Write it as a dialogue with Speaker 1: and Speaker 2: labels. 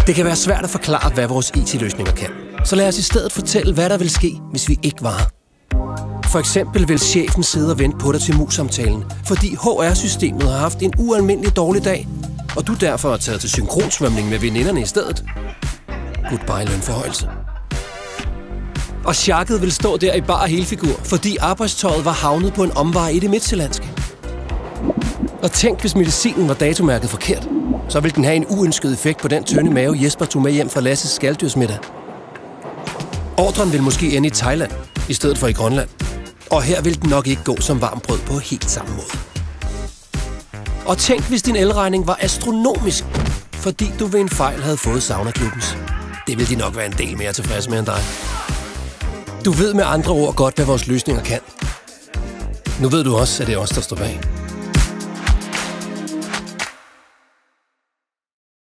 Speaker 1: Det kan være svært at forklare, hvad vores IT-løsninger kan. Så lad os i stedet fortælle, hvad der vil ske, hvis vi ikke var her. For eksempel vil chefen sidde og vente på dig til mus-samtalen, fordi HR-systemet har haft en ualmindelig dårlig dag, og du derfor er taget til synkronsvømning med veninderne i stedet. Goodbye lønforhøjelse. Og sjakket vil stå der i bar helfigur, fordi arbejdstøjet var havnet på en omvej i det midtjyllandske. Og tænk, hvis medicinen var datomærket forkert, så ville den have en uønsket effekt på den tynde mave, Jesper tog med hjem fra Lasses skalddyrsmiddag. Ordren vil måske ende i Thailand, i stedet for i Grønland. Og her vil den nok ikke gå som varmt brød på helt samme måde. Og tænk, hvis din elregning var astronomisk, fordi du ved en fejl havde fået sauna-klubbens. Det vil de nok være en del mere tilfredse med end dig. Du ved med andre ord godt, hvad vores løsninger kan. Nu ved du også, at det er os, der står bag.